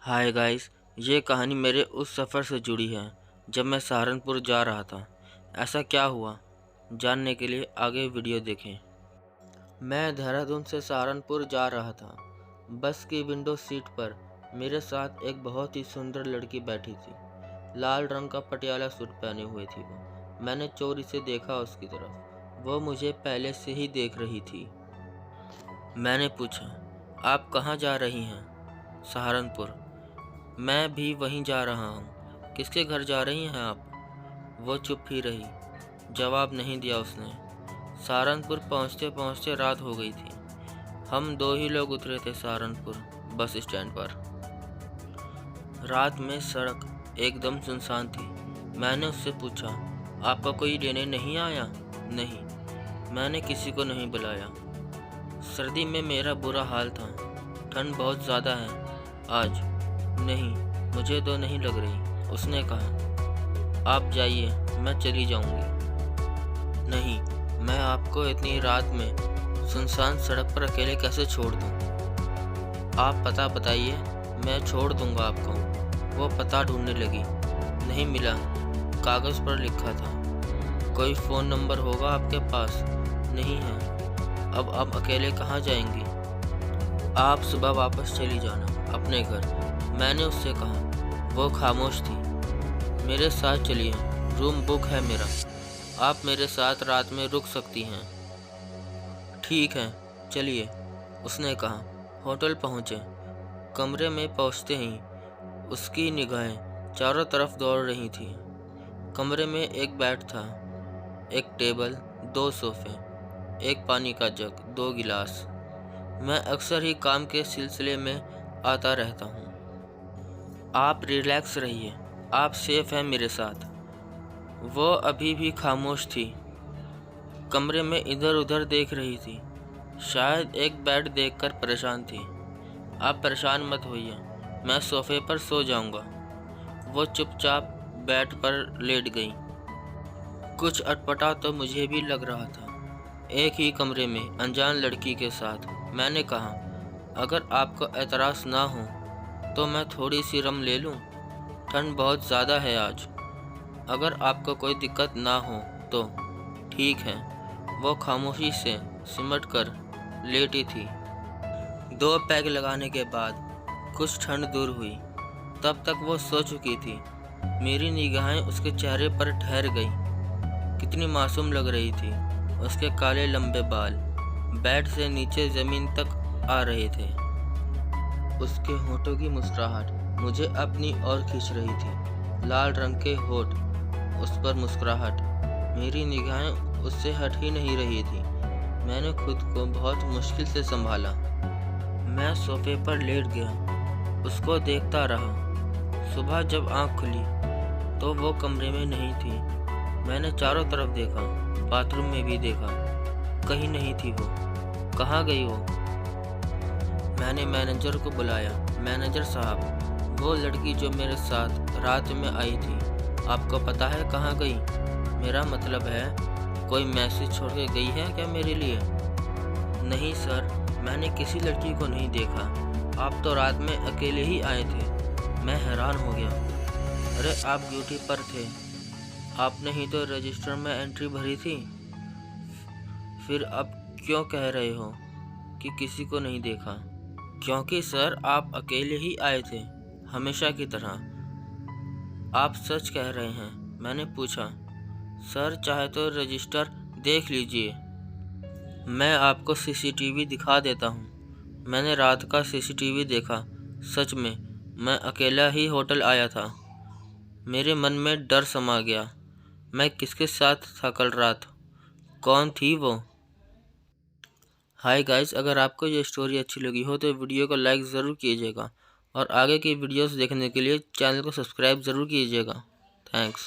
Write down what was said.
Hi guys, ये कहानी मेरे उस सफ़र से जुड़ी है जब मैं सहारनपुर जा रहा था। ऐसा क्या हुआ, जानने के लिए आगे वीडियो देखें। मैं देहरादून से सहारनपुर जा रहा था। बस की विंडो सीट पर मेरे साथ एक बहुत ही सुंदर लड़की बैठी थी। लाल रंग का पटियाला सूट पहने हुए थी वो। मैंने चोरी से देखा उसकी तरफ। वो मुझे पहले से ही देख रही थी। मैंने पूछा, आप कहाँ जा रही हैं? सहारनपुर। मैं भी वहीं जा रहा हूँ। किसके घर जा रही हैं आप? वो चुप ही रही, जवाब नहीं दिया उसने। सहारनपुर पहुँचते पहुँचते रात हो गई थी। हम दो ही लोग उतरे थे सहारनपुर बस स्टैंड पर। रात में सड़क एकदम सुनसान थी। मैंने उससे पूछा, आपका कोई लेने नहीं आया? नहीं, मैंने किसी को नहीं बुलाया। सर्दी में मेरा बुरा हाल था। ठंड बहुत ज़्यादा है आज। नहीं, मुझे तो नहीं लग रही, उसने कहा। आप जाइए, मैं चली जाऊंगी। नहीं, मैं आपको इतनी रात में सुनसान सड़क पर अकेले कैसे छोड़ दूं? आप पता बताइए, मैं छोड़ दूंगा आपको। वो पता ढूंढने लगी। नहीं मिला। कागज़ पर लिखा था। कोई फ़ोन नंबर होगा आपके पास? नहीं है। अब आप अकेले कहाँ जाएंगी? आप सुबह वापस चली जाना अपने घर, मैंने उससे कहा। वो खामोश थी। मेरे साथ चलिए, रूम बुक है मेरा। आप मेरे साथ रात में रुक सकती हैं। ठीक है, चलिए, उसने कहा। होटल पहुँचे। कमरे में पहुँचते ही उसकी निगाहें चारों तरफ दौड़ रही थी। कमरे में एक बेड था, एक टेबल, दो सोफ़े, एक पानी का जग, दो गिलास। मैं अक्सर ही काम के सिलसिले में आता रहता हूँ। आप रिलैक्स रहिए, आप सेफ हैं मेरे साथ। वो अभी भी खामोश थी। कमरे में इधर उधर देख रही थी। शायद एक बेड देखकर परेशान थी। आप परेशान मत होइए, मैं सोफे पर सो जाऊंगा। वो चुपचाप बेड पर लेट गई। कुछ अटपटा तो मुझे भी लग रहा था। एक ही कमरे में अनजान लड़की के साथ। मैंने कहा, अगर आपको एतराज़ ना हो तो मैं थोड़ी सी रम ले लूं? ठंड बहुत ज़्यादा है आज। अगर आपको कोई दिक्कत ना हो तो। ठीक है। वो खामोशी से सिमट कर लेटी थी। 2 पैग लगाने के बाद कुछ ठंड दूर हुई। तब तक वो सो चुकी थी। मेरी निगाहें उसके चेहरे पर ठहर गई। कितनी मासूम लग रही थी। उसके काले लंबे बाल बेड से नीचे ज़मीन तक आ रहे थे। उसके होठों की मुस्कुराहट मुझे अपनी ओर खींच रही थी। लाल रंग के होठ, उस पर मुस्कुराहट। मेरी निगाहें उससे हट ही नहीं रही थी। मैंने खुद को बहुत मुश्किल से संभाला। मैं सोफे पर लेट गया, उसको देखता रहा। सुबह जब आँख खुली तो वो कमरे में नहीं थी। मैंने चारों तरफ देखा, बाथरूम में भी देखा, कहीं नहीं थी वो। कहाँ गई वो? मैंने मैनेजर को बुलाया। मैनेजर साहब, वो लड़की जो मेरे साथ रात में आई थी, आपको पता है कहाँ गई? मेरा मतलब है, कोई मैसेज छोड़ के गई है क्या मेरे लिए? नहीं सर, मैंने किसी लड़की को नहीं देखा। आप तो रात में अकेले ही आए थे। मैं हैरान हो गया। अरे आप ड्यूटी पर थे, आपने ही तो रजिस्टर में एंट्री भरी थी। फिर अब क्यों कह रहे हो कि किसी को नहीं देखा? क्योंकि सर आप अकेले ही आए थे, हमेशा की तरह। आप सच कह रहे हैं? मैंने पूछा। सर चाहे तो रजिस्टर देख लीजिए, मैं आपको सीसीटीवी दिखा देता हूँ। मैंने रात का सीसीटीवी देखा। सच में मैं अकेला ही होटल आया था। मेरे मन में डर समा गया। मैं किसके साथ था कल रात? कौन थी वो? हाय गाइस, अगर आपको ये स्टोरी अच्छी लगी हो तो वीडियो को लाइक ज़रूर कीजिएगा और आगे की वीडियोस देखने के लिए चैनल को सब्सक्राइब ज़रूर कीजिएगा। थैंक्स।